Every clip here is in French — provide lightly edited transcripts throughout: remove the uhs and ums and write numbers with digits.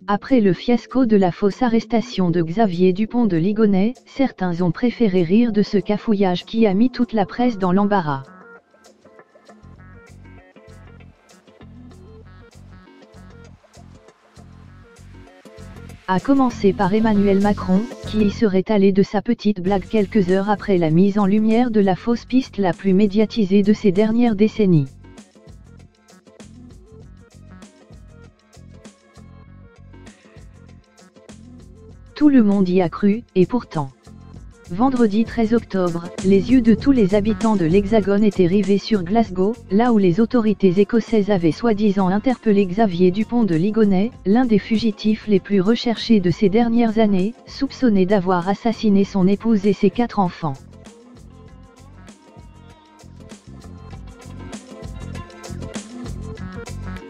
Après le fiasco de la fausse arrestation de Xavier Dupont de Ligonnès, certains ont préféré rire de ce cafouillage qui a mis toute la presse dans l'embarras. À commencer par Emmanuel Macron, qui y serait allé de sa petite blague quelques heures après la mise en lumière de la fausse piste la plus médiatisée de ces dernières décennies. Tout le monde y a cru, et pourtant. Vendredi 13 octobre, les yeux de tous les habitants de l'Hexagone étaient rivés sur Glasgow, là où les autorités écossaises avaient soi-disant interpellé Xavier Dupont de Ligonnès, l'un des fugitifs les plus recherchés de ces dernières années, soupçonné d'avoir assassiné son épouse et ses 4 enfants.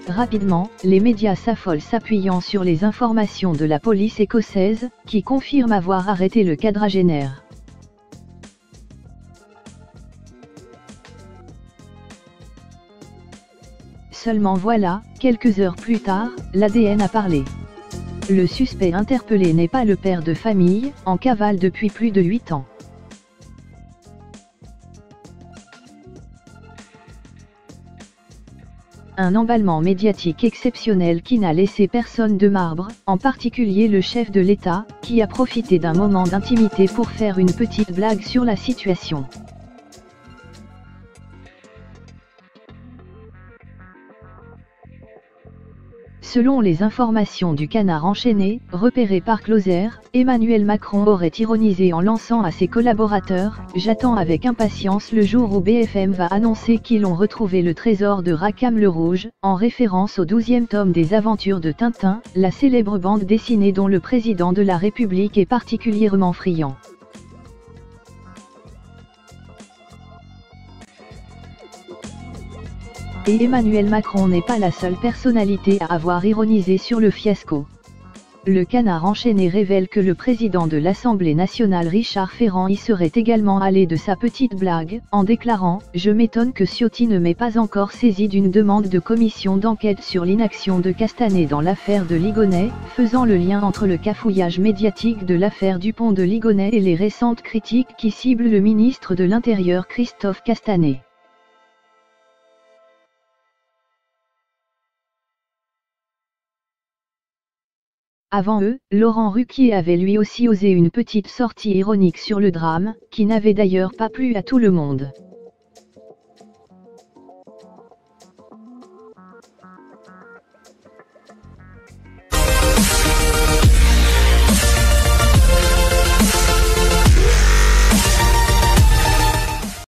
Rapidement, les médias s'affolent s'appuyant sur les informations de la police écossaise, qui confirme avoir arrêté le quadragénaire. Seulement voilà, quelques heures plus tard, l'ADN a parlé. Le suspect interpellé n'est pas le père de famille, en cavale depuis plus de 8 ans. Un emballement médiatique exceptionnel qui n'a laissé personne de marbre, en particulier le chef de l'État, qui a profité d'un moment d'intimité pour faire une petite blague sur la situation. Selon les informations du Canard enchaîné, repéré par Closer, Emmanuel Macron aurait ironisé en lançant à ses collaborateurs « J'attends avec impatience le jour où BFM va annoncer qu'ils ont retrouvé le trésor de Rackham le Rouge », en référence au 12e tome des aventures de Tintin, la célèbre bande dessinée dont le président de la République est particulièrement friand. Et Emmanuel Macron n'est pas la seule personnalité à avoir ironisé sur le fiasco. Le Canard enchaîné révèle que le président de l'Assemblée nationale Richard Ferrand y serait également allé de sa petite blague, en déclarant « Je m'étonne que Ciotti ne m'ait pas encore saisi d'une demande de commission d'enquête sur l'inaction de Castanet dans l'affaire de Ligonnès », faisant le lien entre le cafouillage médiatique de l'affaire Dupont de Ligonnès et les récentes critiques qui ciblent le ministre de l'Intérieur Christophe Castanet. Avant eux, Laurent Ruquier avait lui aussi osé une petite sortie ironique sur le drame, qui n'avait d'ailleurs pas plu à tout le monde.